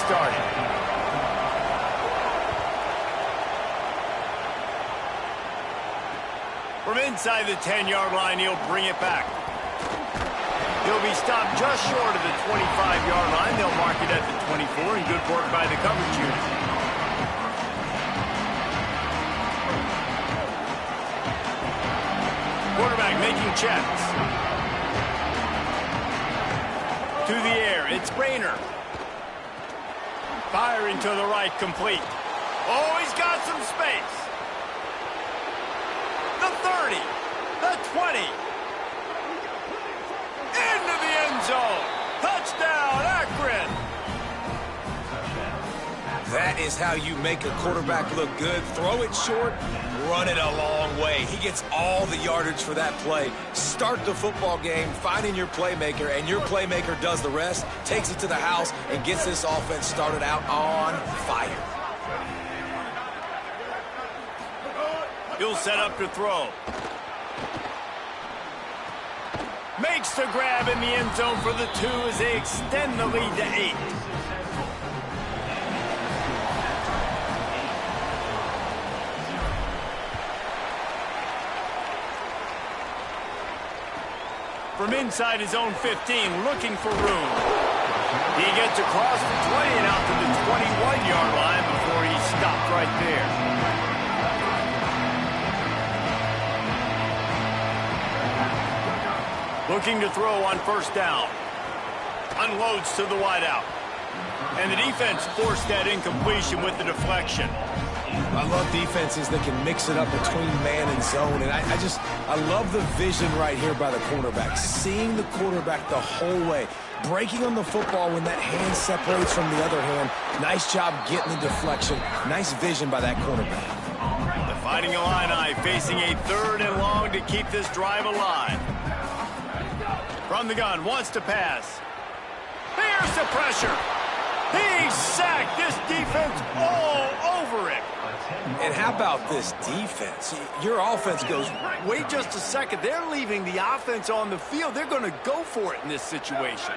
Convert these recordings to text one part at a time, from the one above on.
started. From inside the 10-yard line, he'll bring it back. He'll be stopped just short of the 25-yard line. They'll mark it at the 24, and good work by the coverage unit. Quarterback making checks. To the air, it's Rayner. Firing to the right, complete. Oh, he's got some space. The 30, the 20. Into the end zone. Touchdown, Akron. That is how you make a quarterback look good. Throw it short, run it a long way. He gets all the yardage for that play. Start the football game finding your playmaker, and your playmaker does the rest, takes it to the house, and gets this offense started out on fire. He'll set up to throw. Makes the grab in the end zone for the 2 as they extend the lead to 8. From inside his own 15, looking for room. He gets across the 20 and out to the 21-yard line before he's stopped right there. Looking to throw on first down. Unloads to the wideout. And the defense forced that incompletion with the deflection. I love defenses that can mix it up between man and zone, and I love the vision right here by the cornerback, seeing the quarterback the whole way, breaking on the football when that hand separates from the other hand. Nice job getting the deflection. Nice vision by that cornerback. The Fighting Illini facing a 3rd and long to keep this drive alive. From the gun, wants to pass. Here's the pressure. He sacked this defense all over it. And how about this defense? Your offense goes... Wait just a second. They're leaving the offense on the field. They're going to go for it in this situation.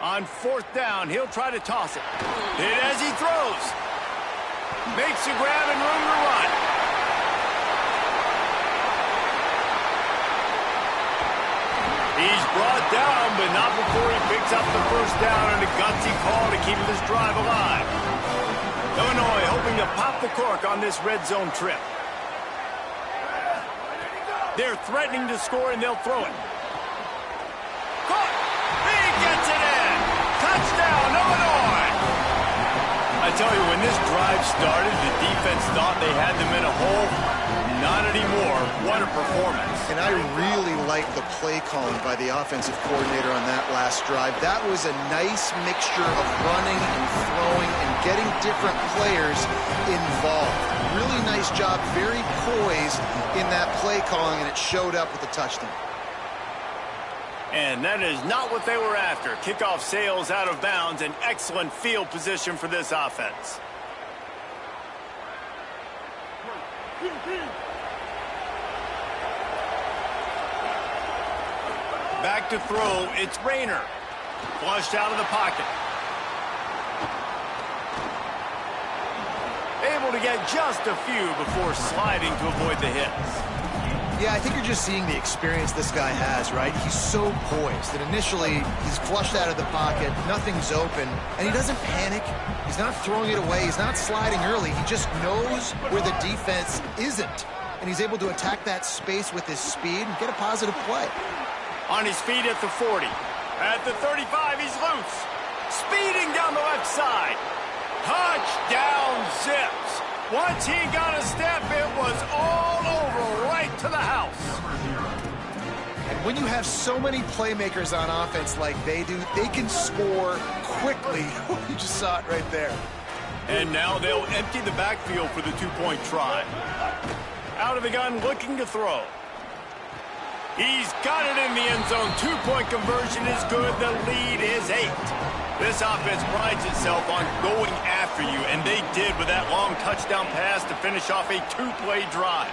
On 4th down, he'll try to toss it. Hit as he throws. Makes a grab and room to run. He's brought down, but not before he picks up the first down and a gutsy call to keep this drive alive. Illinois hoping to pop the cork on this red zone trip. They're threatening to score, and they'll throw it. Caught! He gets it in! Touchdown, Illinois! I tell you, when this drive started, the defense thought they had them in a hole. Not anymore. What a performance. And I really like the play calling by the offensive coordinator on that last drive. That was a nice mixture of running and throwing and getting different players involved. Really nice job, very poised in that play calling, and it showed up with the touchdown. And that is not what they were after. Kickoff sails out of bounds, and excellent field position for this offense. Back to throw, it's Rayner. Flushed out of the pocket. Able to get just a few before sliding to avoid the hits. Yeah, I think you're just seeing the experience this guy has, right? He's so poised that initially he's flushed out of the pocket, nothing's open, and he doesn't panic. He's not throwing it away. He's not sliding early. He just knows where the defense isn't, and he's able to attack that space with his speed and get a positive play. On his feet at the 40. At the 35, he's loose. Speeding down the left side. Touchdown Zips. Once he got a step, it was all over, right to the house. And when you have so many playmakers on offense like they do, they can score quickly. You just saw it right there. And now they'll empty the backfield for the two-point try. Out of the gun, looking to throw. He's got it in the end zone. Two-point conversion is good. The lead is 8. This offense prides itself on going after you, and they did with that long touchdown pass to finish off a 2-play drive.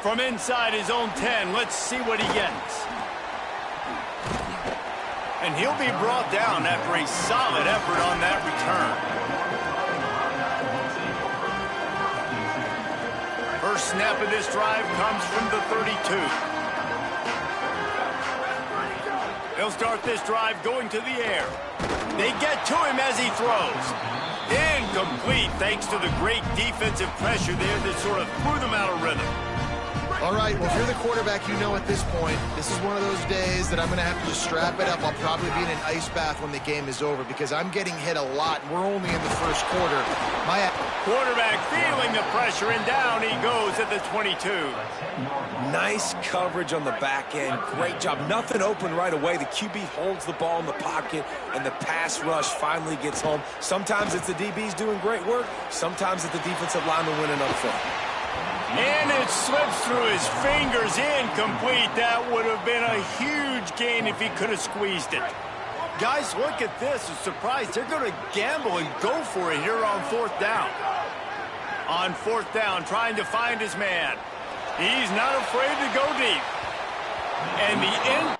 From inside his own 10, let's see what he gets. And he'll be brought down after a solid effort on that return. First snap of this drive comes from the 32. They'll start this drive going to the air. They get to him as he throws. Incomplete thanks to the great defensive pressure there that sort of threw them out of rhythm. All right, well, if you're the quarterback, you know at this point, this is one of those days that I'm going to have to just strap it up. I'll probably be in an ice bath when the game is over because I'm getting hit a lot, and we're only in the first quarter. My quarterback feeling the pressure, and down he goes at the 22. Nice coverage on the back end. Great job. Nothing open right away. The QB holds the ball in the pocket, and the pass rush finally gets home. Sometimes it's the DBs doing great work. Sometimes it's the defensive lineman winning up front. And it slips through his fingers, incomplete. That would have been a huge gain if he could have squeezed it. Guys, look at this. I'm surprised they're going to gamble and go for it here on fourth down. On fourth down, trying to find his man. He's not afraid to go deep. And the end.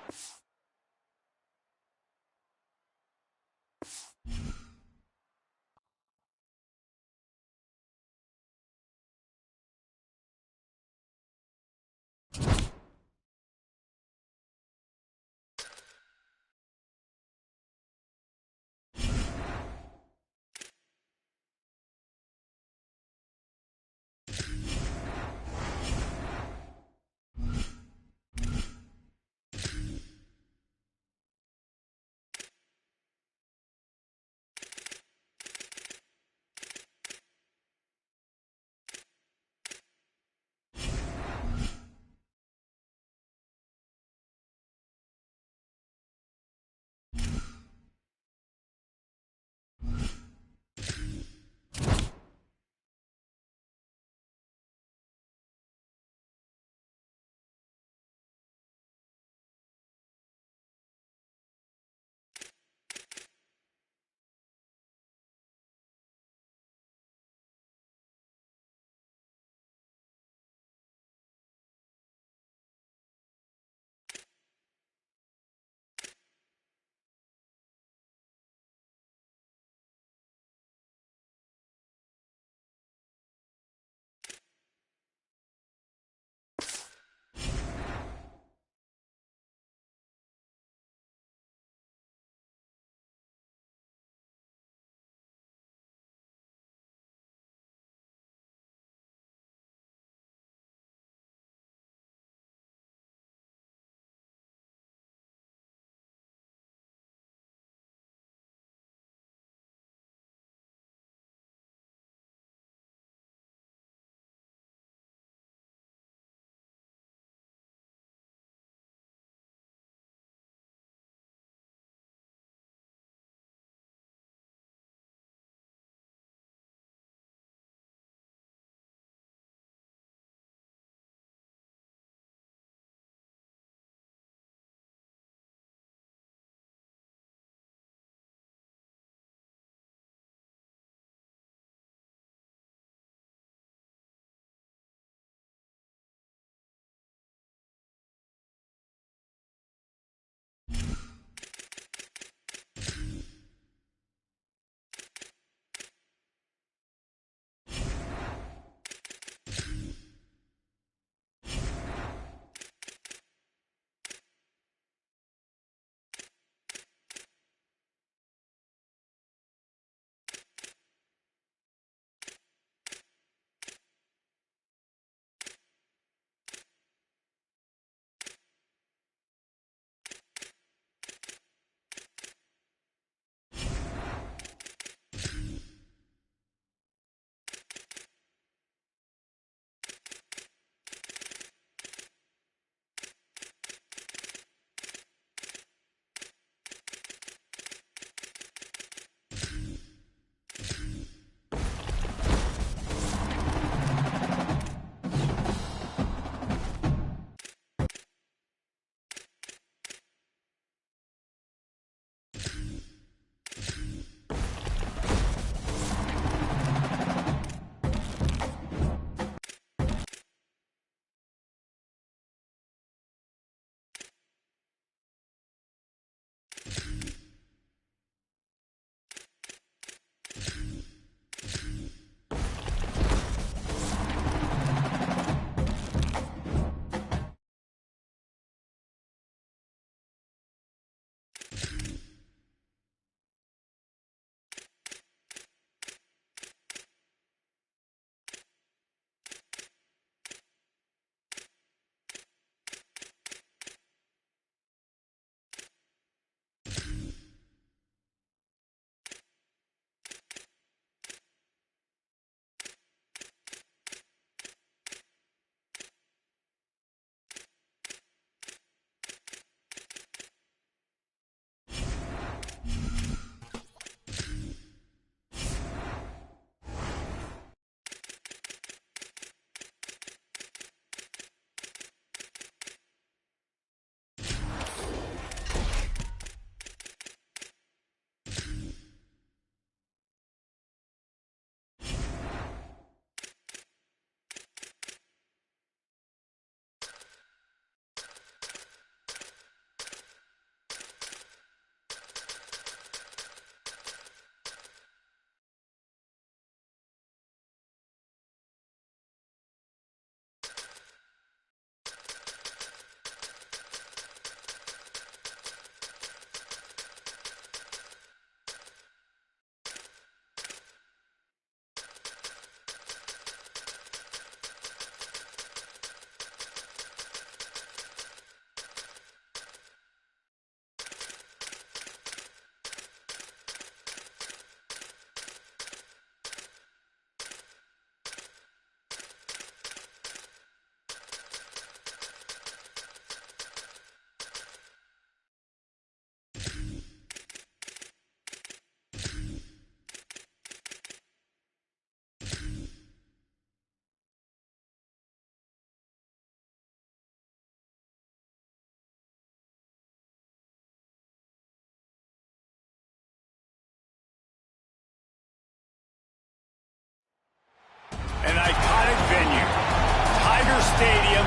Stadium,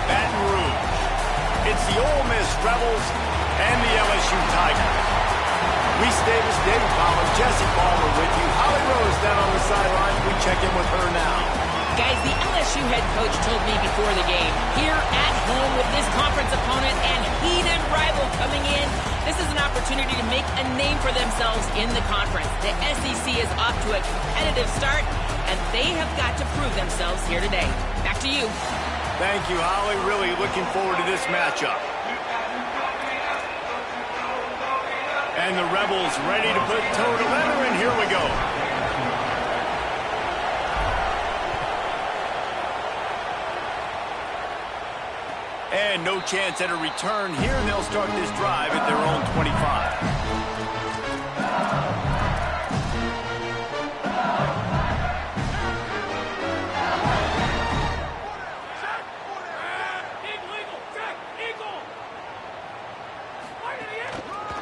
Baton Rouge. It's the Ole Miss Rebels and the LSU Tigers. Reese Davis, David Powell, Jesse Palmer with you. Holly Rose down on the sideline. We check in with her now. Guys, the LSU head coach told me before the game, here at home with this conference opponent and heated rival coming in, this is an opportunity to make a name for themselves in the conference. The SEC is off to a competitive start, and they have got to prove themselves here today. Back to you. Thank you, Holly. Really looking forward to this matchup. And the Rebels ready to put toe to leather, and here we go. And no chance at a return here. They'll start this drive at their own 25.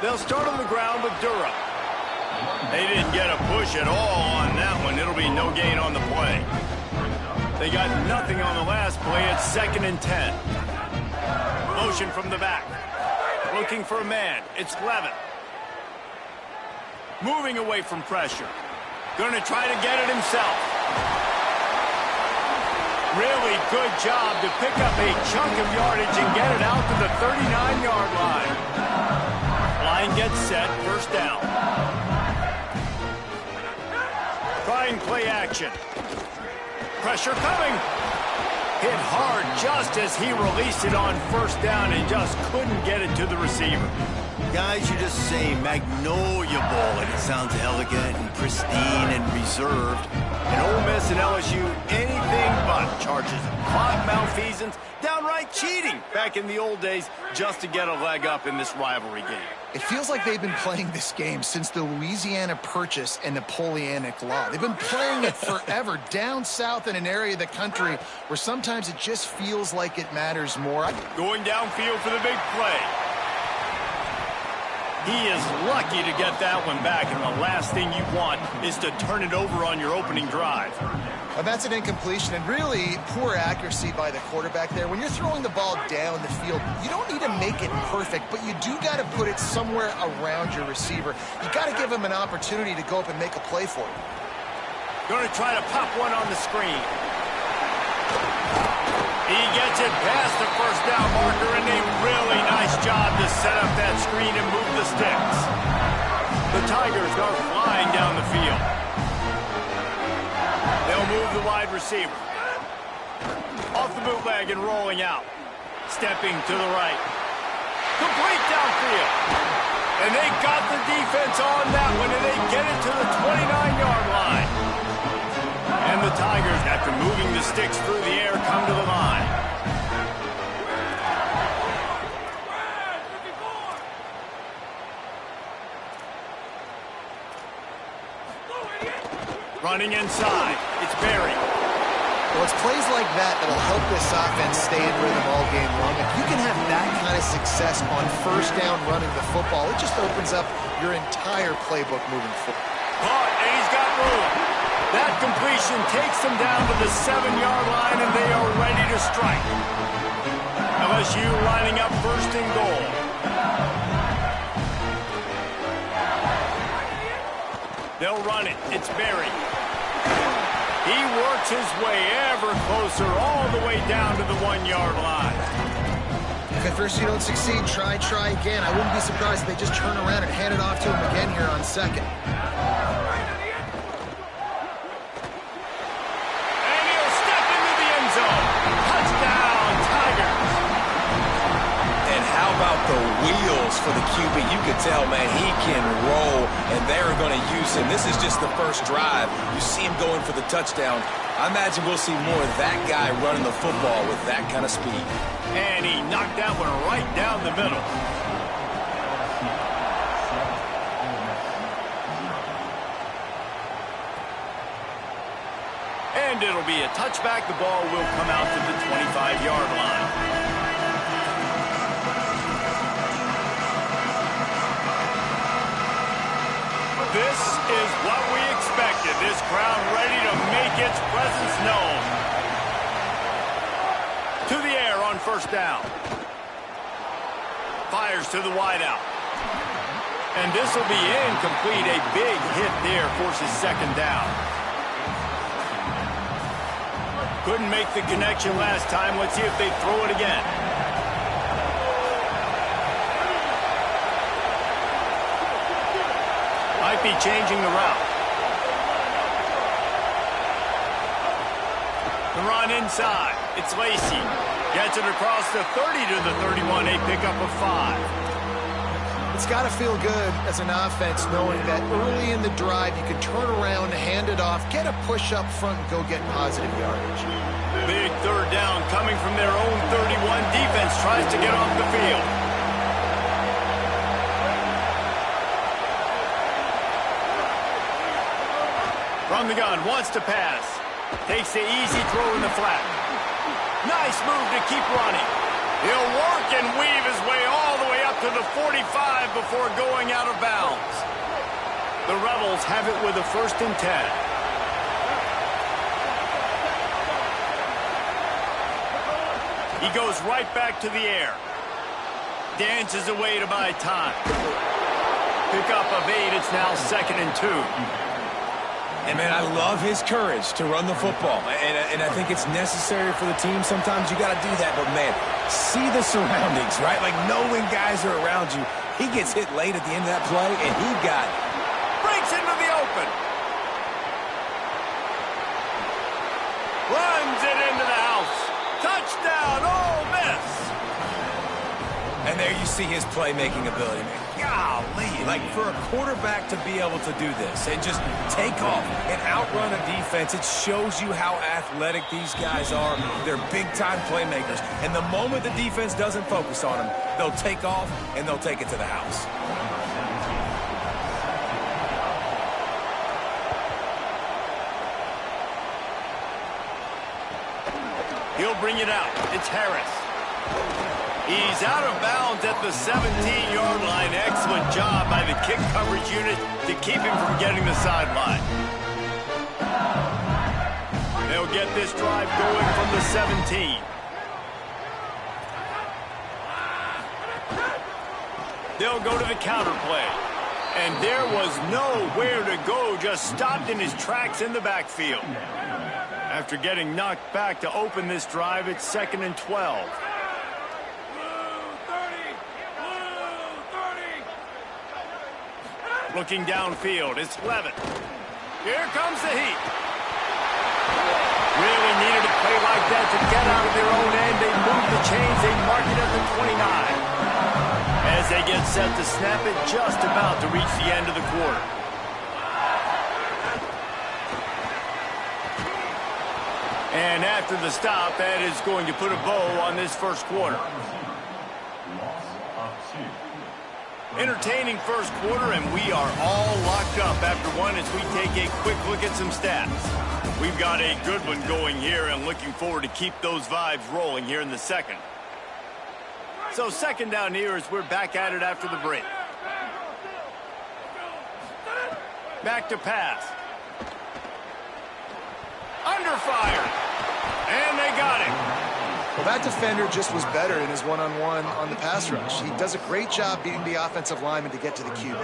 They'll start on the ground with Durham. They didn't get a push at all on that one. It'll be no gain on the play. They got nothing on the last play. It's 2nd and 10. Motion from the back. Looking for a man. It's Levin. Moving away from pressure. Going to try to get it himself. Really good job to pick up a chunk of yardage and get it out to the 39-yard line. Line gets set. First down. Trying play action. Pressure coming. Hit hard just as he released it on first down and just couldn't get it to the receiver. Guys, you just say Magnolia Bowl, and it sounds elegant and pristine and reserved. And Ole Miss and LSU, anything but charges of clock malfeasance, downright cheating back in the old days just to get a leg up in this rivalry game. It feels like they've been playing this game since the Louisiana Purchase and Napoleonic Law. They've been playing it forever down south in an area of the country where sometimes it just feels like it matters more. Going downfield for the big play. He is lucky to get that one back, and the last thing you want is to turn it over on your opening drive. That's an incompletion, and really poor accuracy by the quarterback there. When you're throwing the ball down the field, you don't need to make it perfect, but you do got to put it somewhere around your receiver. You got to give him an opportunity to go up and make a play for you. Going to try to pop one on the screen. He gets it past the first down marker, and a really nice job to set up that screen and move the sticks. The Tigers are flying down the field. They'll move the wide receiver. Off the bootleg and rolling out. Stepping to the right. Complete downfield. And they got the defense on that one, and they get it to the 29-yard line. And the Tigers, after moving the sticks through the air, come to the line. Running inside. It's Barry. Well, it's plays like that that'll help this offense stay in rhythm all game long. If you can have that kind of success on first down running the football, it just opens up your entire playbook moving forward. Caught, and he's got room. That completion takes them down to the 7-yard line, and they are ready to strike. LSU lining up first and goal. They'll run it. It's Barry. He works his way ever closer all the way down to the 1-yard line. If at first you don't succeed, try again. I wouldn't be surprised if they just turn around and hand it off to him again here on second. And he'll step into the end zone. Touchdown, Tigers. And how about the wheels for the QB? You could tell, man, he can roll, and they're going to use him. This is just the first drive. You see him going for the touchdown. I imagine we'll see more of that guy running the football with that kind of speed. And he knocked that one right down the middle. And it'll be a touchback. The ball will come out to the 25-yard line. This is what we expected. This crowd ready to make its presence known. To the air on first down. Fires to the wideout. And this will be incomplete. A big hit there forces second down. Couldn't make the connection last time. Let's see if they throw it again. Might be changing the route. The run inside. It's Lacy. Gets it across the 30 to the 31. A pickup of 5. It's got to feel good as an offense knowing that early in the drive you can turn around, hand it off, get a push up front, and go get positive yardage. Big third down coming from their own 31. Defense tries to get off the field. From the gun, wants to pass. Takes the easy throw in the flat. Nice move to keep running. He'll work and weave his way all the way up to the 45 before going out of bounds. The Rebels have it with a 1st and 10. He goes right back to the air. Dances away to buy time. Pickup of 8. It's now 2nd and 2. And, man, I love his courage to run the football. And I think it's necessary for the team. Sometimes you got to do that. But, man, see the surroundings, right? Like, knowing guys are around you. He gets hit late at the end of that play, and he got it. Breaks into the open. Runs it into the house. Touchdown, Ole Miss. And there you see his playmaking ability, man. Golly, like for a quarterback to be able to do this and just take off and outrun a defense, it shows you how athletic these guys are. They're big-time playmakers. And the moment the defense doesn't focus on them, they'll take off and they'll take it to the house. He'll bring it out. It's Harris. He's out of bounds at the 17-yard line. Excellent job by the kick coverage unit to keep him from getting the sideline. They'll get this drive going from the 17. They'll go to the counter play. And there was nowhere to go, just stopped in his tracks in the backfield. After getting knocked back to open this drive, it's 2nd and 12. Looking downfield, it's Levitt. Here comes the heat. Really needed a play like that to get out of their own end. They move the chains, they mark it at the 29. As they get set to snap it, just about to reach the end of the quarter. And after the stop, that is going to put a bow on this first quarter. Entertaining first quarter, and we are all locked up after one as we take a quick look at some stats. We've got a good one going here and looking forward to keep those vibes rolling here in the second. So 2nd down here as we're back at it after the break. Back to pass. Under fire. And they got him. Well, that defender just was better in his one-on-one on the pass rush. He does a great job beating the offensive lineman to get to the QB.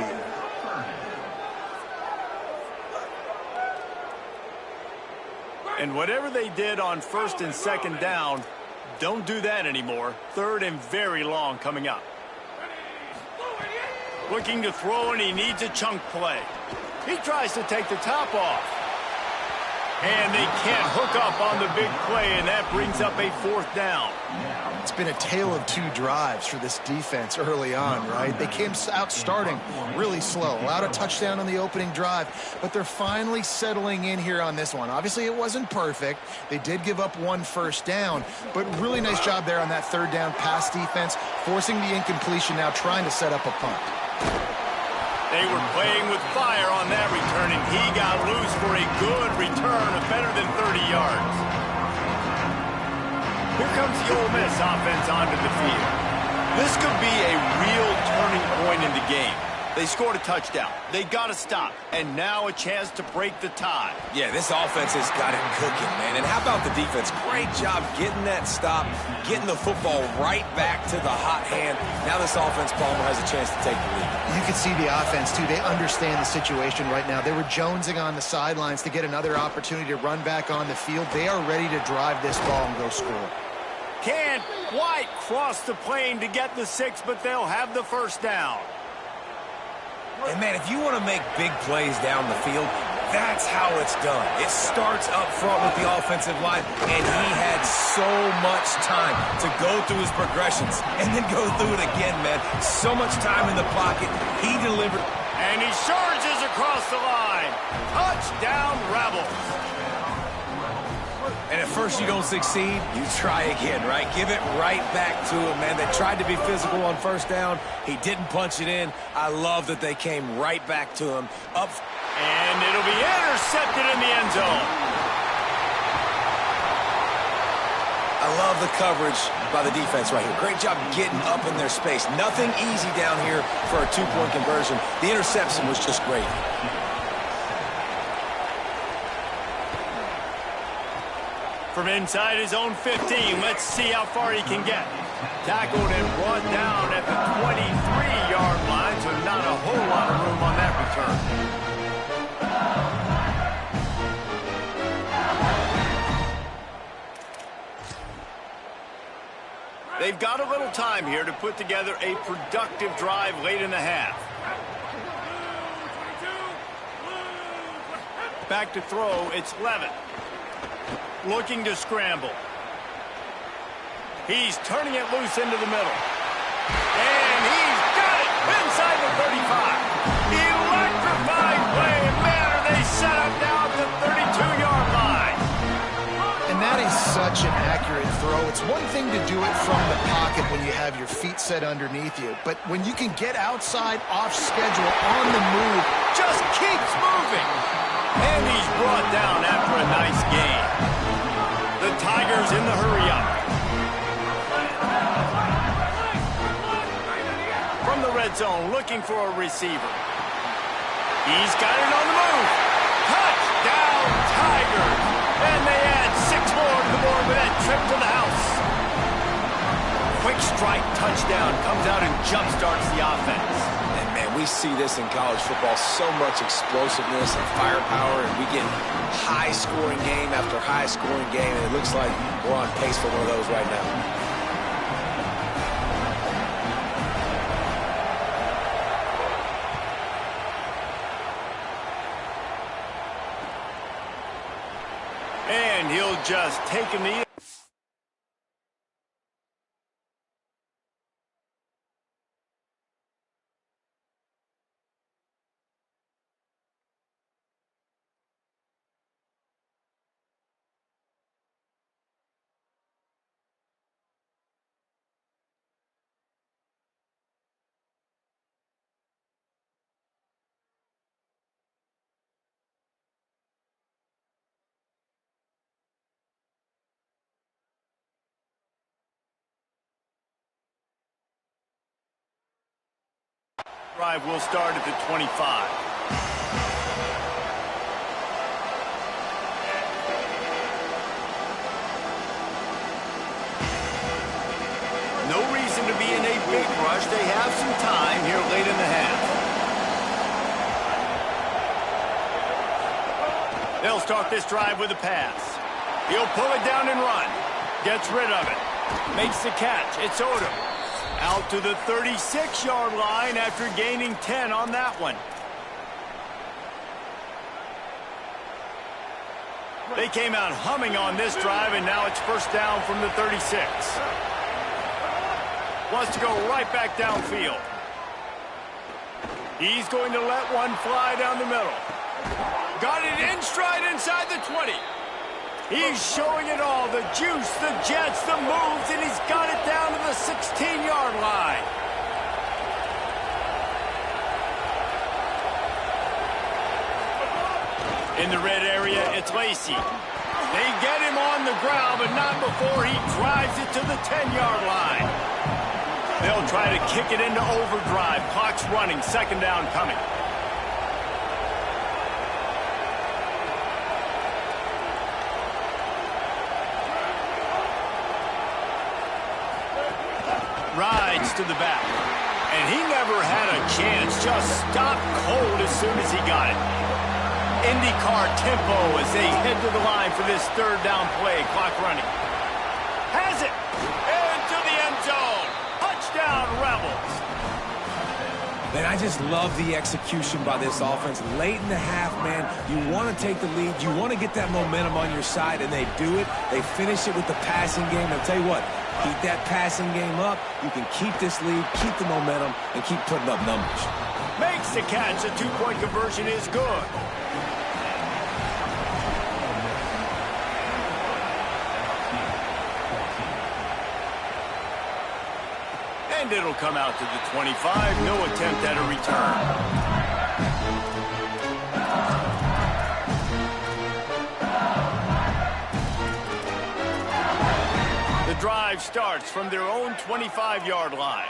And whatever they did on 1st and 2nd down, don't do that anymore. 3rd and very long coming up. Looking to throw, and he needs a chunk play. He tries to take the top off. And they can't hook up on the big play, and that brings up a 4th down. It's been a tale of 2 drives for this defense early on, right? They came out starting really slow, allowed a touchdown on the opening drive, but they're finally settling in here on this one. Obviously, it wasn't perfect. They did give up 1 first down, but really nice job there on that 3rd down pass defense, forcing the incompletion, now trying to set up a punt. They were playing with fire on that return, and he got loose for a good return of better than 30 yards. Here comes the Ole Miss offense onto the field. This could be a real turning point in the game. They scored a touchdown. They got to stop. And now a chance to break the tie. Yeah, this offense has got it cooking, man. And how about the defense? Great job getting that stop, getting the football right back to the hot hand. Now this offense, Palmer, has a chance to take the lead. You can see the offense, too. They understand the situation right now. They were jonesing on the sidelines to get another opportunity to run back on the field. They are ready to drive this ball and go score. Can't quite cross the plane to get the 6, but they'll have the first down. And, man, if you want to make big plays down the field, that's how it's done. It starts up front with the offensive line, and he had so much time to go through his progressions and then go through it again, man. So much time in the pocket. He delivered. And he charges across the line. Touchdown, Rebels. And at first you don't succeed, you try again, right? Give it right back to him, man. They tried to be physical on first down. He didn't punch it in. I love that they came right back to him. And it'll be intercepted in the end zone. I love the coverage by the defense right here. Great job getting up in their space. Nothing easy down here for a two-point conversion. The interception was just great. From inside his own 15, let's see how far he can get. Tackled and brought down at the 23-yard line, so not a whole lot of room on that return. They've got a little time here to put together a productive drive late in the half. Back to throw, it's Levitt. Looking to scramble. He's turning it loose into the middle. And he's got it inside the 35. Electrified play. Man, are they set up now at the 32-yard line. And that is such an accurate throw. It's one thing to do it from the pocket when you have your feet set underneath you. But when you can get outside, off schedule, on the move, just keeps moving. And he's brought down after a nice gain. The Tigers in the hurry-up. From the red zone, looking for a receiver. He's got it on the move. Touchdown, Tigers. And they add 6 more to the board with that trip to the house. Quick strike touchdown comes out and jump-starts the offense. And, man, we see this in college football, so much explosiveness and firepower, and we get high-scoring game after high-scoring game, and it looks like we're on pace for one of those right now. And he'll just take him to the... Drive will start at the 25. No reason to be in a big rush. They have some time here late in the half. They'll start this drive with a pass. He'll pull it down and run. Gets rid of it. Makes the catch. It's Odom. Out to the 36-yard line after gaining 10 on that one. They came out humming on this drive, and now it's first down from the 36. Wants to go right back downfield. He's going to let one fly down the middle. Got it in stride inside the 20. He's showing it all, the juice, the jets, the moves, and he's got it down to the 16-yard line. In the red area, it's Lacy. They get him on the ground, but not before he drives it to the 10-yard line. They'll try to kick it into overdrive. Clock's running. Second down coming. Rides to the back. And he never had a chance. Just stopped cold as soon as he got it. IndyCar tempo as they head to the line for this third down play. Clock running. Has it. Into the end zone. Touchdown, Rebels. Man, I just love the execution by this offense. Late in the half, man, you want to take the lead. You want to get that momentum on your side, and they do it. They finish it with the passing game. I'll tell you what, keep that passing game up. You can keep this lead, keep the momentum, and keep putting up numbers. Makes the catch. A two-point conversion is good. And it'll come out to the 25. No attempt at a return. The drive starts from their own 25-yard line.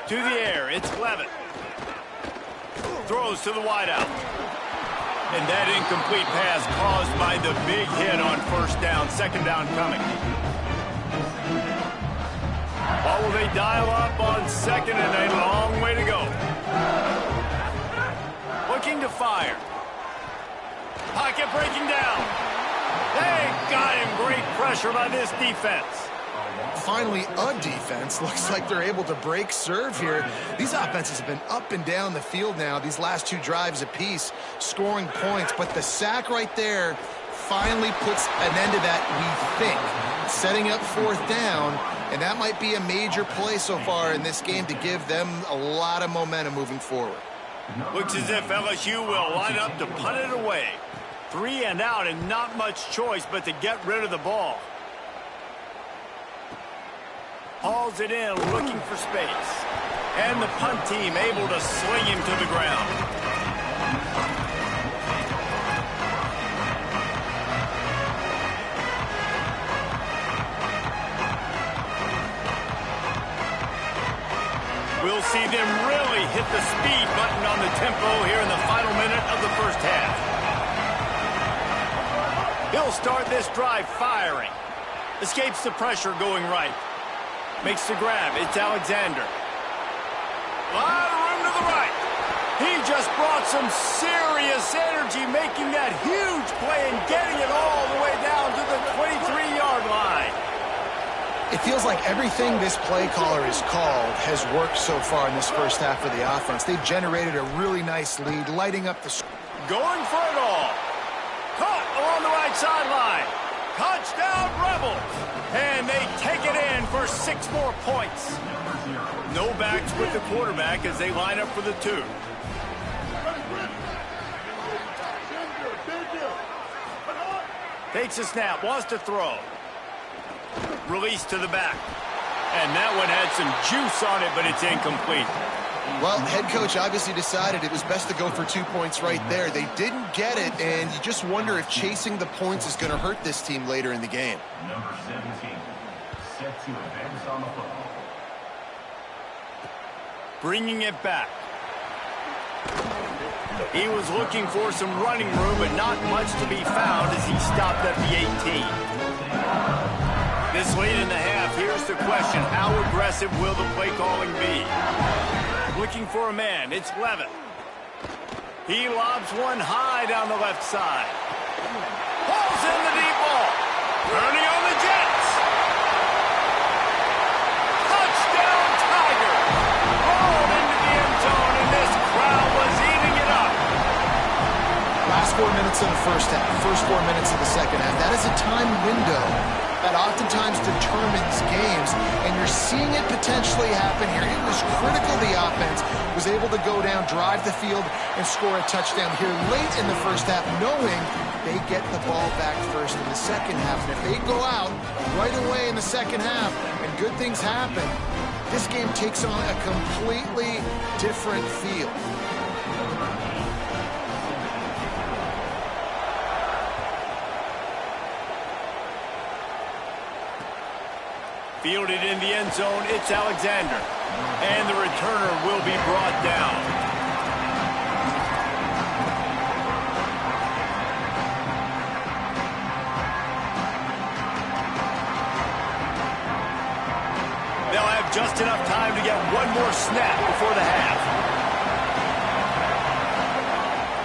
To the air, it's Levitt. Throws to the wideout. And that incomplete pass caused by the big hit on first down. Second down coming. What will they dial up on second, and a long way to go. Looking to fire. Pocket breaking down. They got him. Great pressure by this defense. Finally, a defense. Looks like they're able to break serve here. These offenses have been up and down the field now, these last two drives apiece, scoring points. But the sack right there finally puts an end to that, we think. Setting up fourth down, and that might be a major play so far in this game to give them a lot of momentum moving forward. Looks as if LSU will line up to punt it away. 3 and out, and not much choice but to get rid of the ball. Hauls it in, looking for space. And the punt team able to sling him to the ground. We'll see them really hit the speed button on the tempo here in the final minute of the first half. He'll start this drive firing. Escapes the pressure going right. Makes the grab. It's Alexander. A lot of room to the right. He just brought some serious energy, making that huge play and getting it all the way down to the 23-yard line. It feels like everything this play caller has called has worked so far in this first half of the offense. They've generated a really nice lead, lighting up the... Going for it all. Caught along the right sideline. Touchdown, Rebels. And they take it in for 6 more points. No backs with the quarterback as they line up for the 2. Takes a snap, wants to throw. Release to the back. And that one had some juice on it, but it's incomplete. Well, head coach obviously decided it was best to go for 2 points right there. They didn't get it, and you just wonder if chasing the points is going to hurt this team later in the game. Number 17, set to advance on the football. Bringing it back. He was looking for some running room, but not much to be found as he stopped at the 18. This late in the half, here's the question. How aggressive will the play calling be? Looking for a man. It's Levitt. He lobs one high down the left side. Pulls in the deep ball. Turning on the Jets. Touchdown, Tigers. Rolled into the end zone, and this crowd was eating it up. Last 4 minutes of the first half, first 4 minutes of the second half. That is a time window that oftentimes determines games, and you're seeing it potentially happen here. It was critical the offense was able to go down, drive the field, and score a touchdown here late in the first half, knowing they get the ball back first in the second half. And if they go out right away in the second half and good things happen, this game takes on a completely different feel. Fielded in the end zone, it's Alexander. And the returner will be brought down. They'll have just enough time to get one more snap before the half.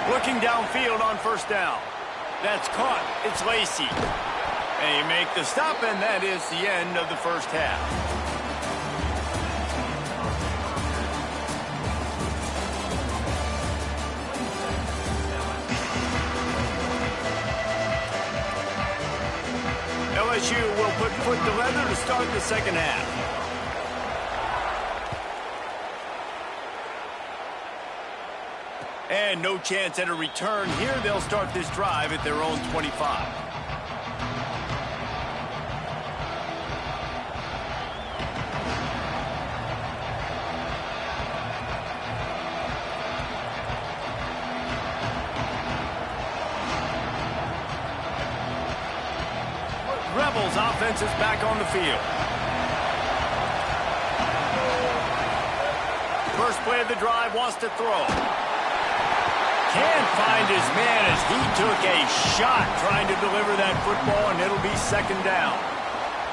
Looking downfield on first down. That's caught. It's Lacy. They make the stop, and that is the end of the first half. LSU will put foot to leather to start the second half. And no chance at a return here. They'll start this drive at their own 25. Rebels offense is back on the field. First play of the drive, wants to throw. Can't find his man as he took a shot trying to deliver that football, and it'll be second down.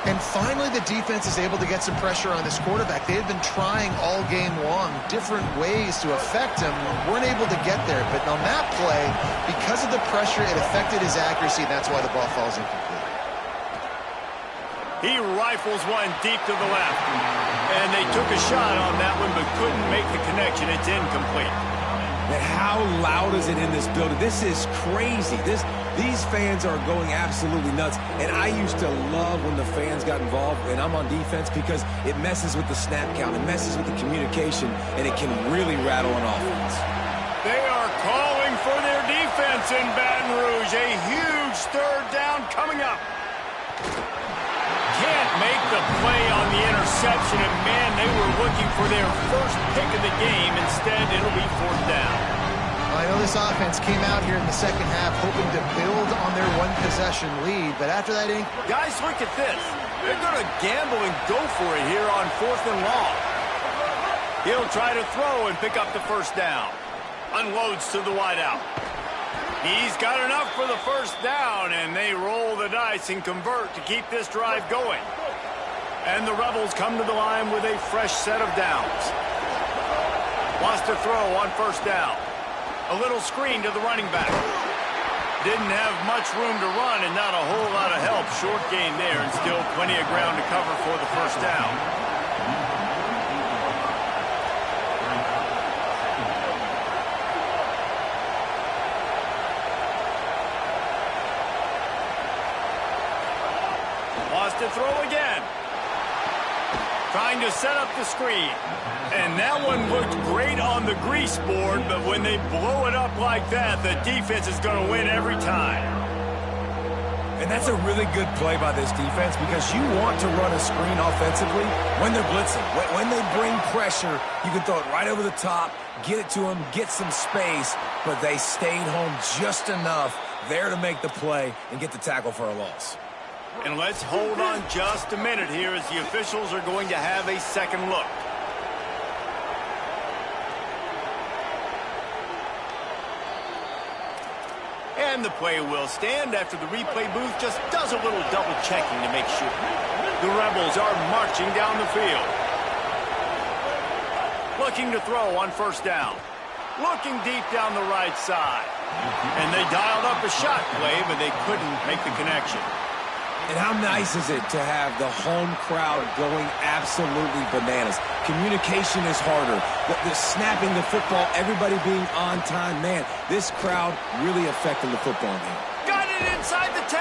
And finally the defense is able to get some pressure on this quarterback. They had been trying all game long different ways to affect him. Weren't able to get there. But on that play, because of the pressure, it affected his accuracy. That's why the ball falls incomplete. He rifles one deep to the left. And they took a shot on that one but couldn't make the connection. It's incomplete. And how loud is it in this building? This is crazy. These fans are going absolutely nuts. And I used to love when the fans got involved, and I'm on defense, because it messes with the snap count. It messes with the communication, and it can really rattle an offense. They are calling for their defense in Baton Rouge. A huge third down coming up. Can't make the play on the interception, and man, they were looking for their first pick of the game. Instead, it'll be fourth down. I know this offense came out here in the second half hoping to build on their one-possession lead, but after that, guys, look at this. They're going to gamble and go for it here on fourth and long. He'll try to throw and pick up the first down. Unloads to the wideout. He's got enough for the first down, and they roll the dice and convert to keep this drive going. And the Rebels come to the line with a fresh set of downs. Wants to throw on first down. A little screen to the running back. Didn't have much room to run and not a whole lot of help. Short gain there, and still plenty of ground to cover for the first down. To throw again. Trying to set up the screen. And that one looked great on the grease board, but when they blow it up like that, the defense is going to win every time. And that's a really good play by this defense, because you want to run a screen offensively when they're blitzing. When they bring pressure, you can throw it right over the top, get it to them, get some space, but they stayed home just enough there to make the play and get the tackle for a loss. And let's hold on just a minute here as the officials are going to have a second look. And the play will stand after the replay booth just does a little double checking to make sure. The Rebels are marching down the field. Looking to throw on first down. Looking deep down the right side. And they dialed up a shot play, but they couldn't make the connection. And how nice is it to have the home crowd going absolutely bananas? Communication is harder. The snapping the football, everybody being on time. Man, this crowd really affecting the football game. Got it inside the 10.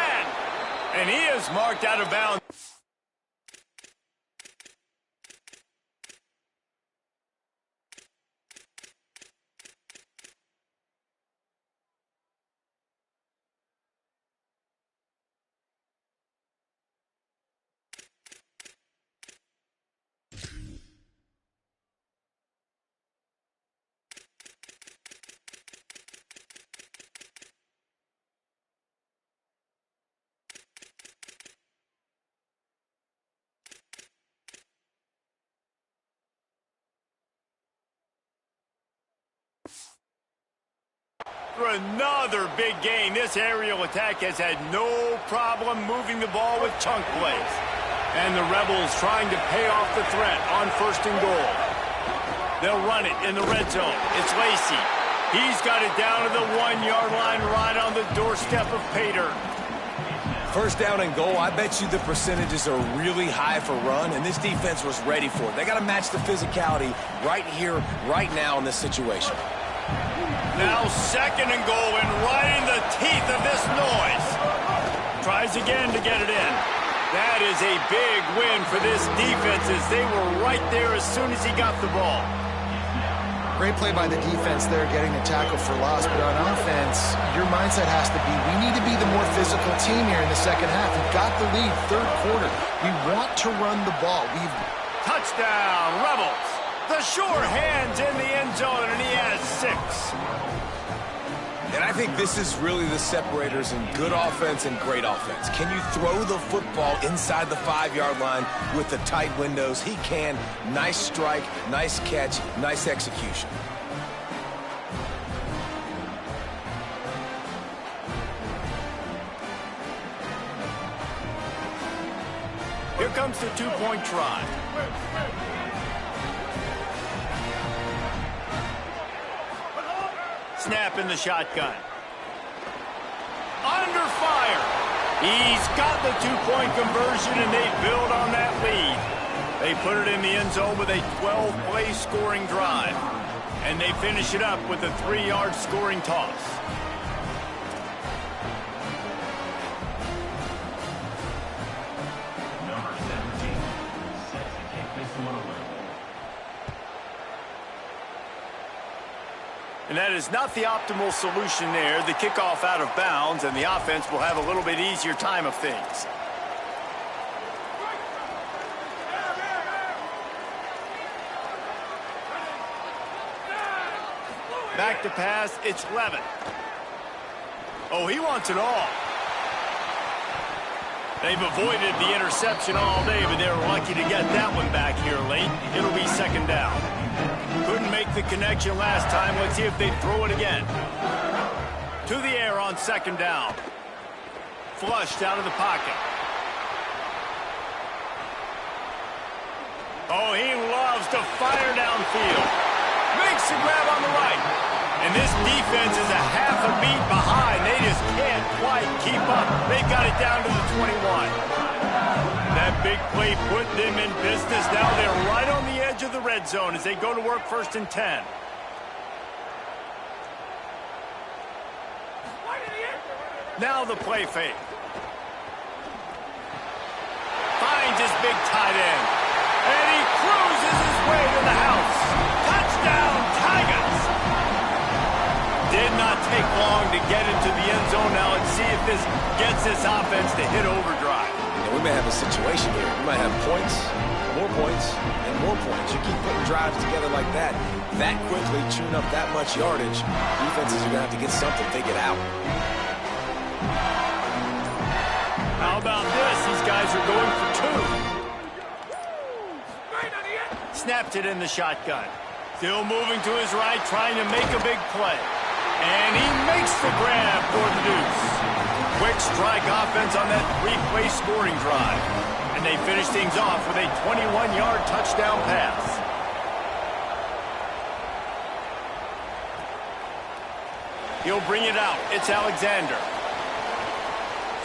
And he is marked out of bounds. After another big gain, this aerial attack has had no problem moving the ball with chunk plays. And the Rebels trying to pay off the threat on 1st and goal. They'll run it in the red zone. It's Lacy. He's got it down to the 1-yard line right on the doorstep of Pater. 1st down and goal, I bet you the percentages are really high for run, and this defense was ready for it. They got to match the physicality right here, right now in this situation. Now 2nd and goal, and right in the teeth of this noise. Tries again to get it in. That is a big win for this defense as they were right there as soon as he got the ball. Great play by the defense there, getting the tackle for loss. But on offense, your mindset has to be, we need to be the more physical team here in the 2nd half. We've got the lead, 3rd quarter. We want to run the ball. Touchdown, Rebels. The sure hands in the end zone, and he has 6. And I think this is really the separators in good offense and great offense. Can you throw the football inside the 5-yard line with the tight windows? He can. Nice strike, nice catch, nice execution. Here comes the 2-point try. Snap in the shotgun. Under fire. He's got the 2-point conversion, and they build on that lead. They put it in the end zone with a 12-play scoring drive. And they finish it up with a 3-yard scoring toss. Number 17, set to kick this one away. And that is not the optimal solution there. The kickoff out of bounds, and the offense will have a little bit easier time of things. Back to pass, it's Levin. Oh, he wants it all. They've avoided the interception all day, but they were lucky to get that one back here late. It'll be 2nd down. Couldn't make the connection last time. Let's see if they throw it again. To the air on 2nd down. Flushed out of the pocket. Oh, he loves to fire downfield. Makes the grab on the right. And this defense is a half a beat behind. They just can't quite keep up. They've got it down to the 21. That big play put them in business. Now they're right on the edge of the red zone as they go to work 1st and 10. Now the play fake. Finds his big tight end. And he cruises his way to the house. Touchdown, Tigers! Did not take long to get into the end zone. Now let's see if this gets this offense to hit overdrive. And we may have a situation here. We might have points, and more points. You keep putting drives together like that quickly, chewing up that much yardage, defenses are going to have to get something figured out. How about this? These guys are going for 2. Snapped it in the shotgun. Still moving to his right, trying to make a big play. And he makes the grab for the deuce. Quick strike offense on that 3-play scoring drive. And they finish things off with a 21-yard touchdown pass. He'll bring it out. It's Alexander.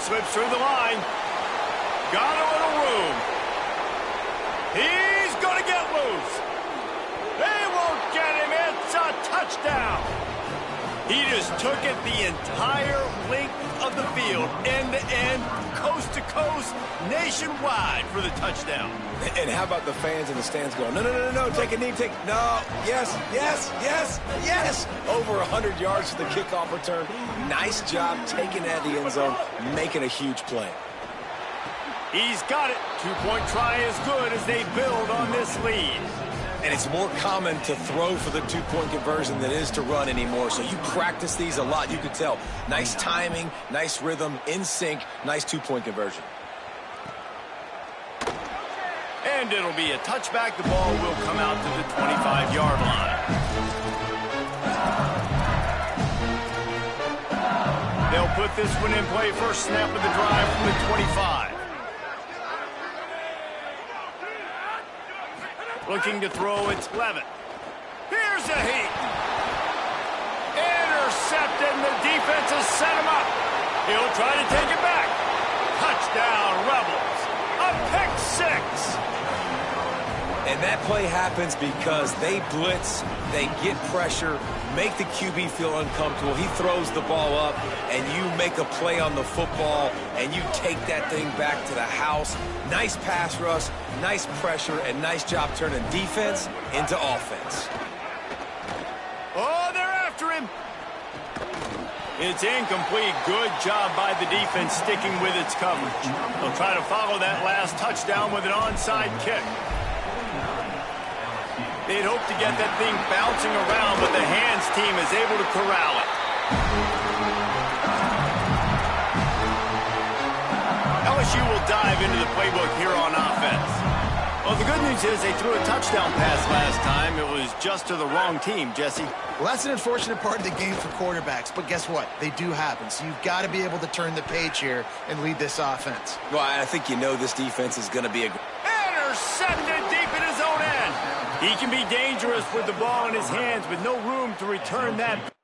Slips through the line. Got a little room. He's going to get loose. They won't get him. It's a touchdown. He just took it the entire length of the field, end to end, coast to coast, nationwide for the touchdown. And how about the fans in the stands going, no, take a knee, no, yes. Over 100 yards for the kickoff return. Nice job taking that to the end zone, making a huge play. He's got it. 2-point try is good as they build on this lead. And it's more common to throw for the 2-point conversion than it is to run anymore. So you practice these a lot. You could tell. Nice timing, nice rhythm, in sync, nice 2-point conversion. And it'll be a touchback. The ball will come out to the 25-yard line. They'll put this one in play first snap of the drive from the 25. Looking to throw, it's Levitt. Here's a heat. Intercepted, and the defense has set him up. He'll try to take it back. Touchdown, Rebels. A pick six. And that play happens because they blitz, they get pressure, make the QB feel uncomfortable. He throws the ball up, and you make a play on the football, and you take that thing back to the house. Nice pass rush, nice pressure, and nice job turning defense into offense. Oh, they're after him. It's incomplete. Good job by the defense sticking with its coverage. They'll try to follow that last touchdown with an onside kick. They'd hope to get that thing bouncing around, but the hands team is able to corral it. LSU will dive into the playbook here on offense. Well, the good news is they threw a touchdown pass last time. It was just to the wrong team, Jesse. Well, that's an unfortunate part of the game for quarterbacks, but guess what? They do happen, so you've got to be able to turn the page here and lead this offense. Well, I think you know this defense is going to be a... Intercepted deep in his own end. He can be dangerous with the ball in his hands with no room to return that.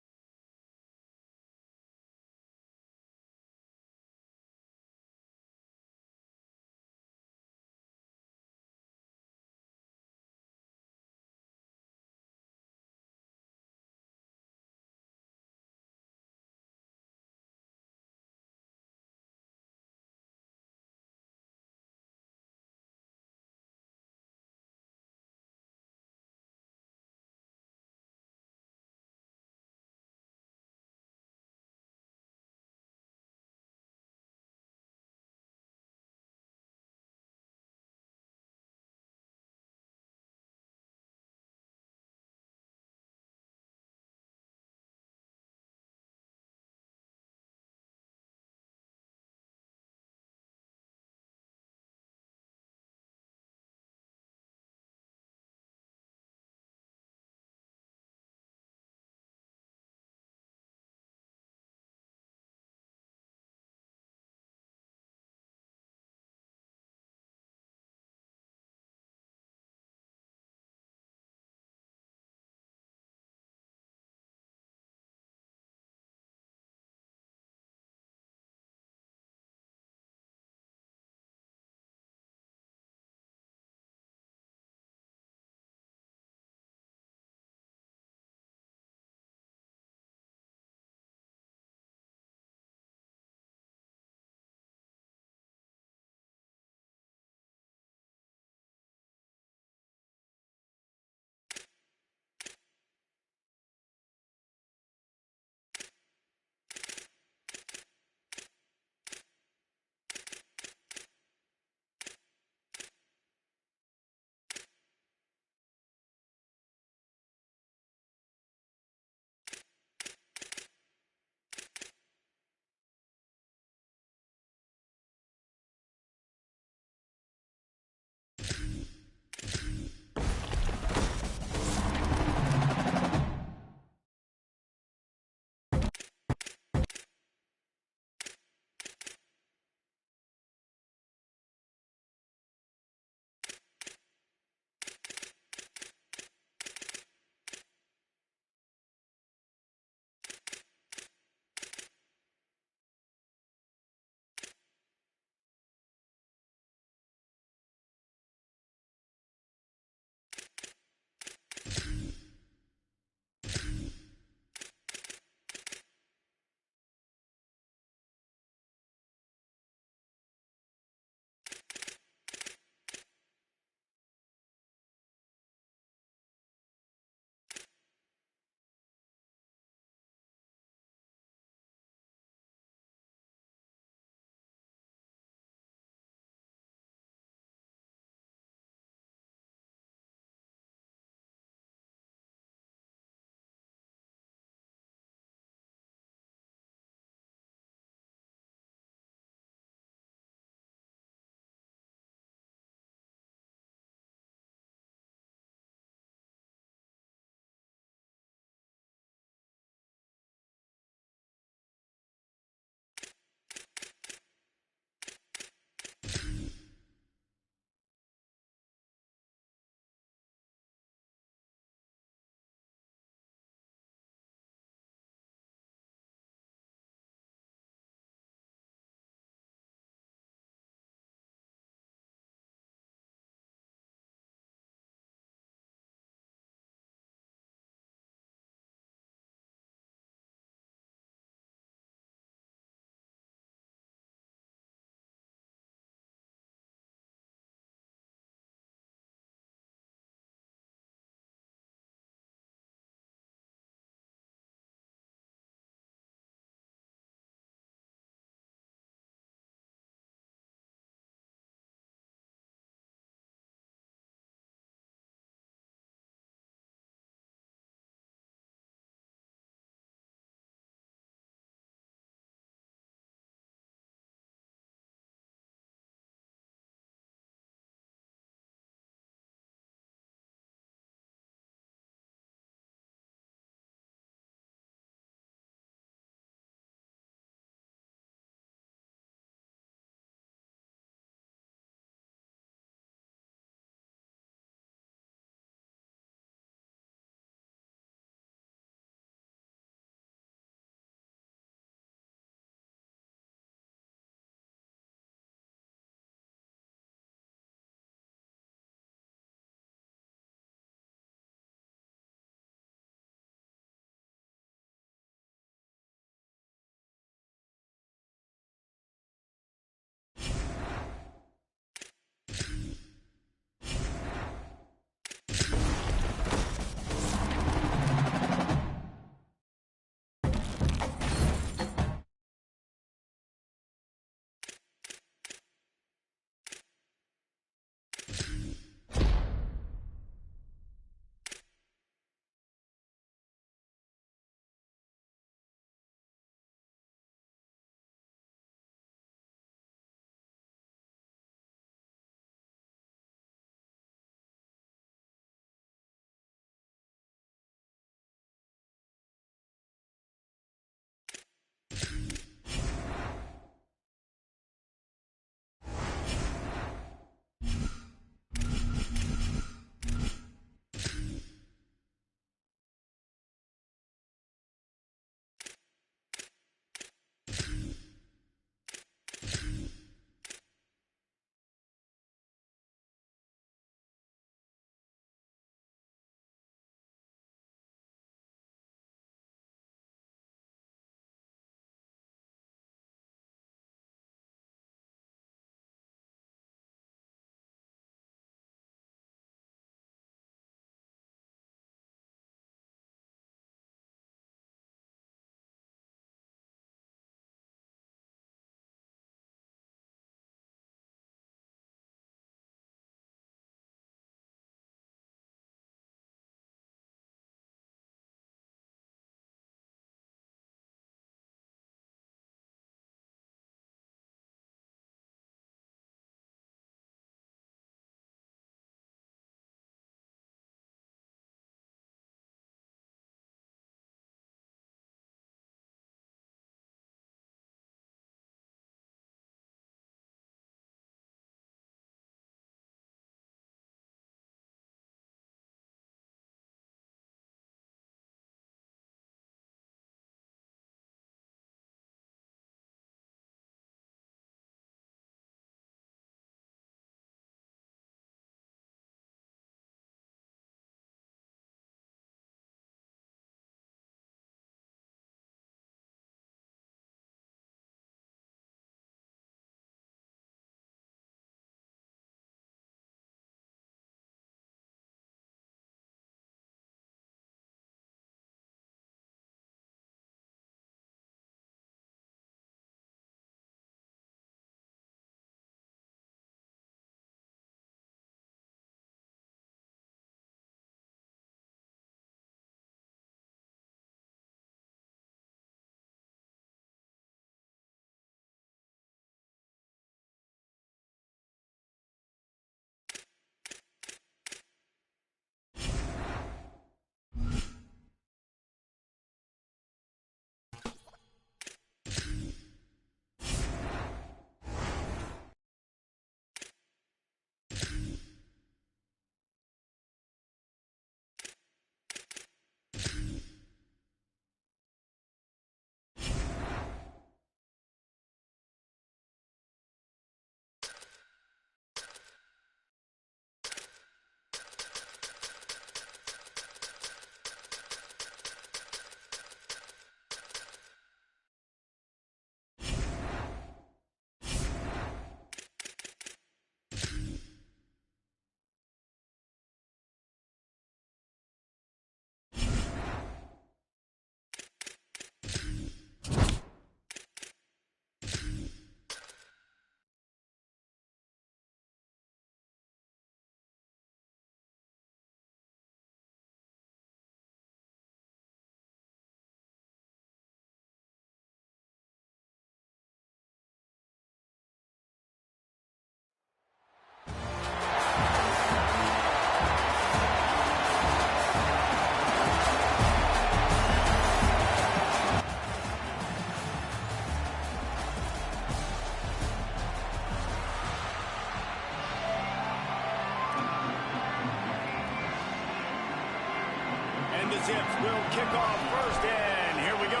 will kick off first, and here we go.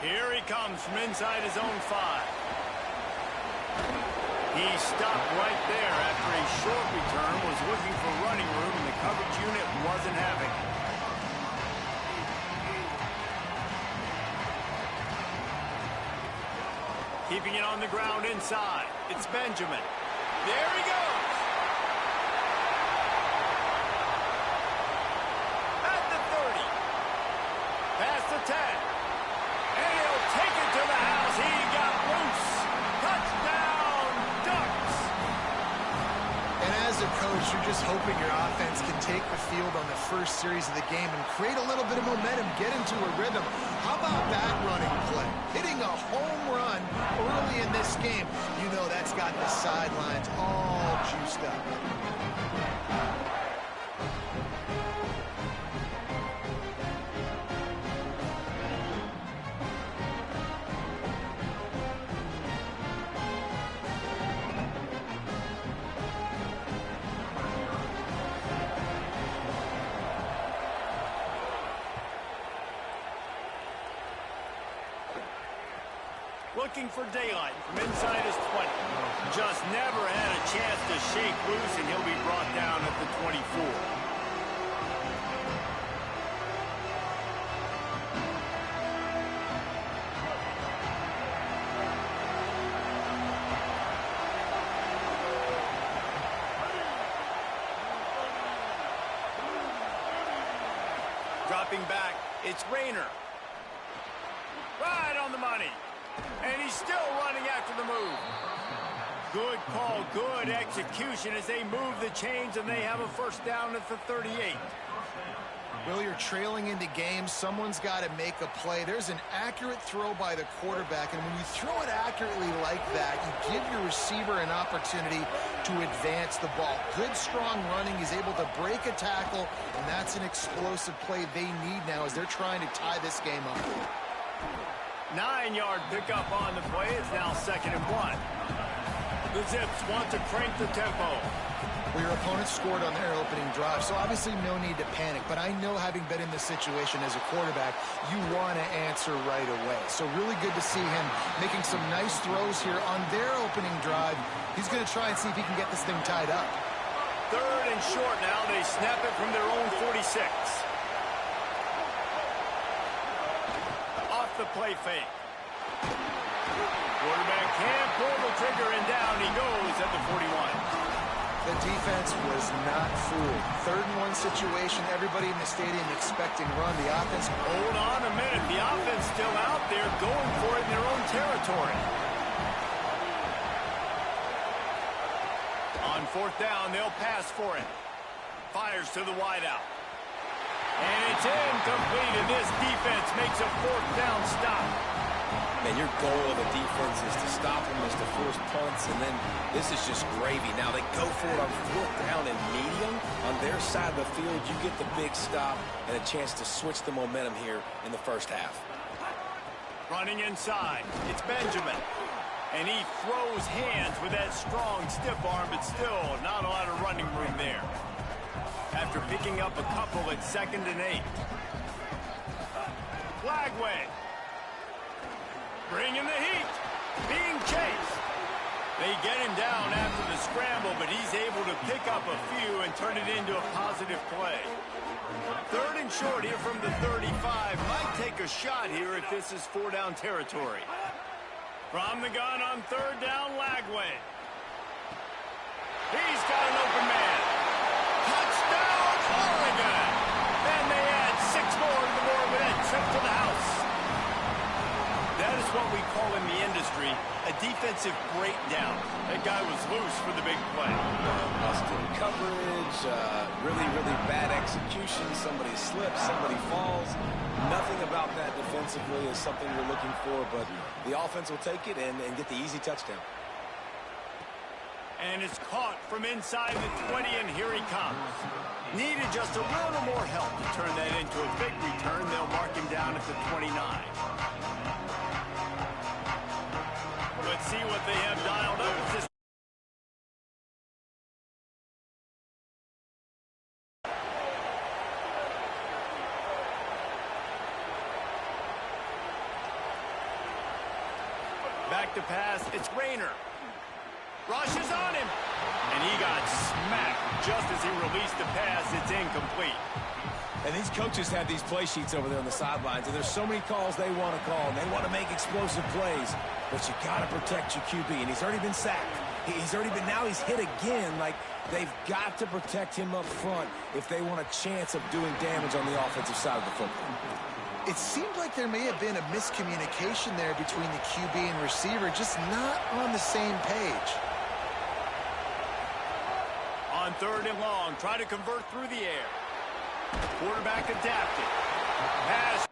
Here he comes from inside his own 5. He stopped right there after a short return, was looking for running room, and the coverage unit wasn't having it. Keeping it on the ground inside. It's Benjamin. There he goes. At the 30. Past the 10. And he'll take it to the house. He got loose. Touchdown, Ducks. And as a coach, you're just hoping your offense can take the field on the first series of the game and create a little bit of momentum, get into a rhythm. How about that running play? Hitting a home run early in this game. You know that's got the sidelines all juiced up. Looking for daylight from inside his 20. Just never had a chance to shake loose, and he'll be brought down at the 24. Dropping back, it's Rayner. Right on the money. And he's still running after the move. Good call, good execution as they move the chains, and they have a first down at the 38. Will, you're trailing into games. Someone's got to make a play. There's an accurate throw by the quarterback, and when you throw it accurately like that, you give your receiver an opportunity to advance the ball. Good, strong running. He's able to break a tackle, and that's an explosive play they need now as they're trying to tie this game up. 9-yard pickup on the play. It's now 2nd and 1. The Zips want to crank the tempo. Well, your opponent scored on their opening drive, so obviously no need to panic. But I know, having been in this situation as a quarterback, you want to answer right away. So really good to see him making some nice throws here on their opening drive. He's going to try and see if he can get this thing tied up. 3rd and short now. They snap it from their own 46. Off the play fake. Quarterback can't pull the trigger, and down he goes at the 41. The defense was not fooled. 3rd and 1 situation, everybody in the stadium expecting run. The offense... Hold on a minute. The offense still out there going for it in their own territory. On 4th down, they'll pass for it. Fires to the wideout. And it's incomplete, and this defense makes a 4th down stop. Man, your goal of the defense is to stop them, is to force punts, and then this is just gravy. Now they go for it on 4th down and medium. On their side of the field, you get the big stop and a chance to switch the momentum here in the first half. Running inside, it's Benjamin. And he throws hands with that strong, stiff arm, but still not a lot of running room there. After picking up a couple at 2nd and 8. Flagway. Bringing the heat. Being chased. They get him down after the scramble, but he's able to pick up a few and turn it into a positive play. 3rd and short here from the 35. Might take a shot here if this is 4-down territory. From the gun on 3rd down, Lagway. He's got an open man. Touchdown, Oregon! And they add 6 more to the board with that trip to the house. That is what we call in the industry a defensive breakdown. That guy was loose for the big play. Busted coverage, really bad execution. Somebody slips, somebody falls. Nothing about that defensively is something we're looking for, but the offense will take it and get the easy touchdown. And it's caught from inside the 20, and here he comes. Needed just a little more help to turn that into a big return. They'll mark him down at the 29. Let's see what they have dialed up. to pass. It's Rayner. Rushes on him. And he got smacked just as he released the pass. It's incomplete. And these coaches have these play sheets over there on the sidelines, and there's so many calls they want to call, and they want to make explosive plays. But you got to protect your QB, and he's already been sacked. Now he's hit again. Like, they've got to protect him up front if they want a chance of doing damage on the offensive side of the football. It seemed like there may have been a miscommunication there between the QB and receiver, just not on the same page. On 3rd and long, try to convert through the air. Quarterback adapted. Pass.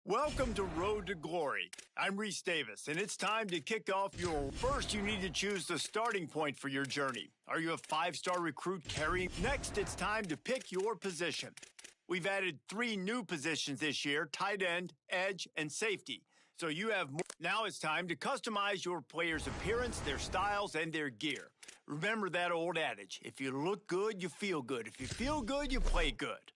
Welcome to Road to Glory. I'm Reese Davis, and it's time to kick off your... First, you need to choose the starting point for your journey. Are you a 5-star recruit carrying? Next, it's time to pick your position. We've added 3 new positions this year: tight end, edge, and safety. So you have more. Now it's time to customize your player's appearance, their styles, and their gear. Remember that old adage: if you look good, you feel good. If you feel good, you play good.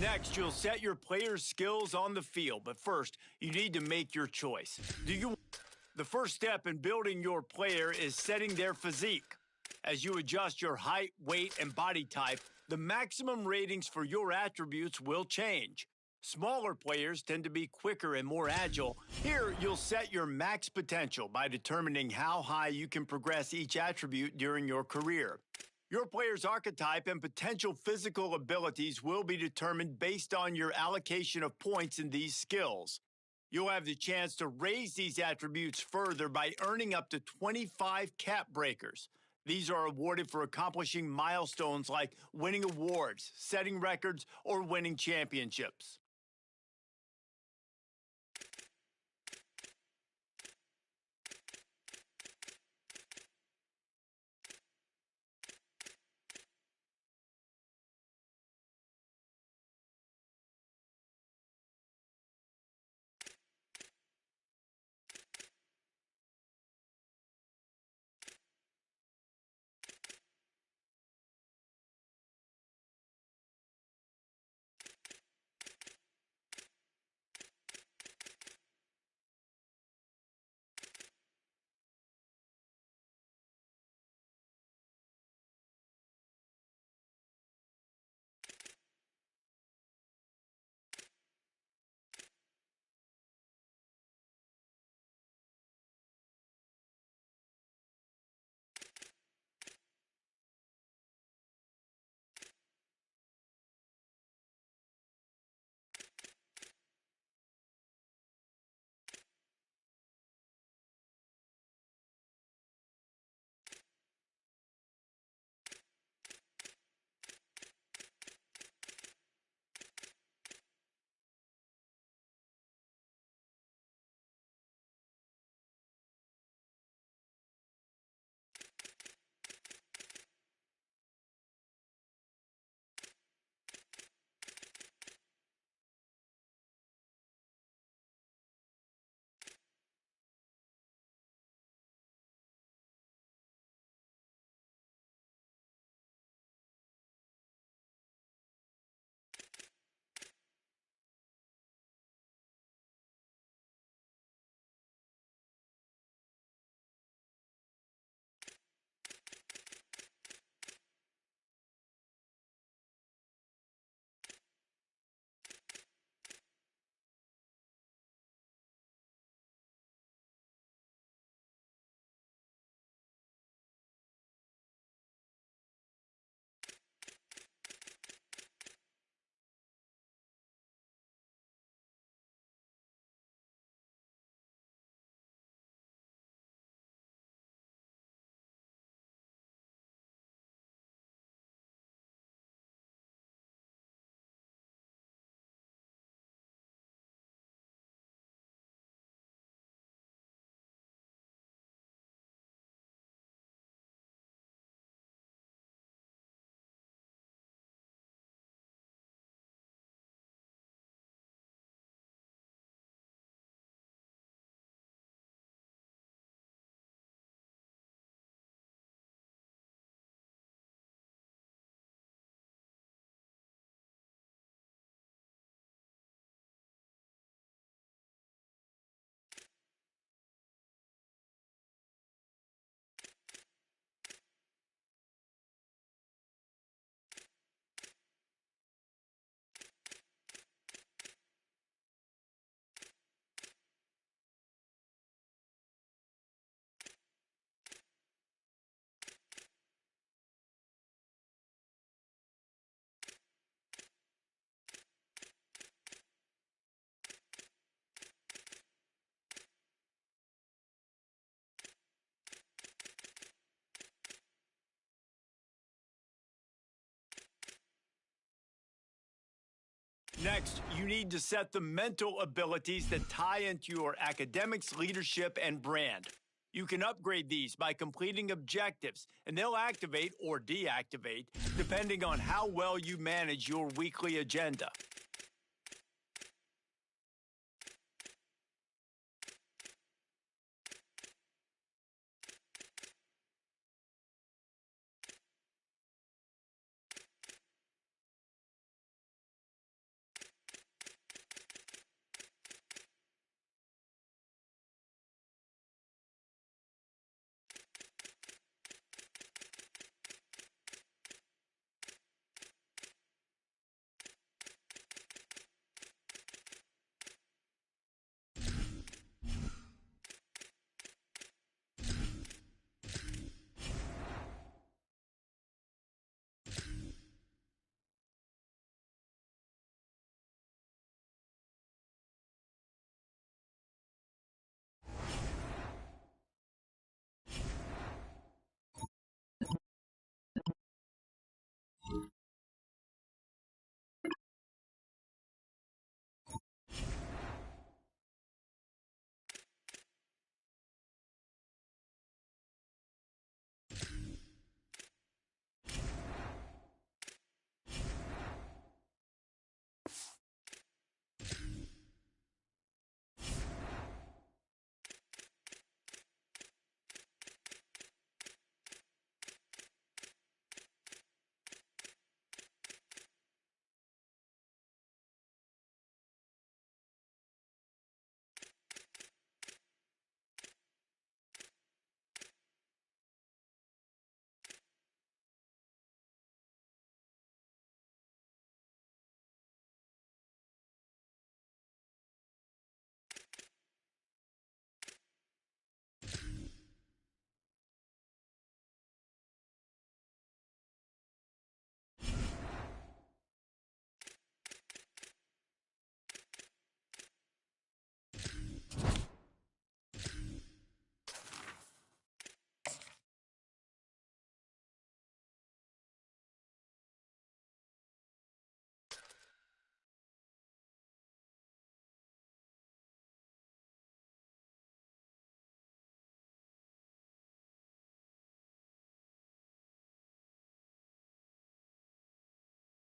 Next, you'll set your player's skills on the field. But first, you need to make your choice. The first step in building your player is setting their physique. As you adjust your height, weight, and body type, the maximum ratings for your attributes will change. Smaller players tend to be quicker and more agile. Here, you'll set your max potential by determining how high you can progress each attribute during your career. Your player's archetype and potential physical abilities will be determined based on your allocation of points in these skills. You'll have the chance to raise these attributes further by earning up to 25 cap breakers. These are awarded for accomplishing milestones like winning awards, setting records, or winning championships. Next, you need to set the mental abilities that tie into your academics, leadership, and brand. You can upgrade these by completing objectives, and they'll activate or deactivate depending on how well you manage your weekly agenda.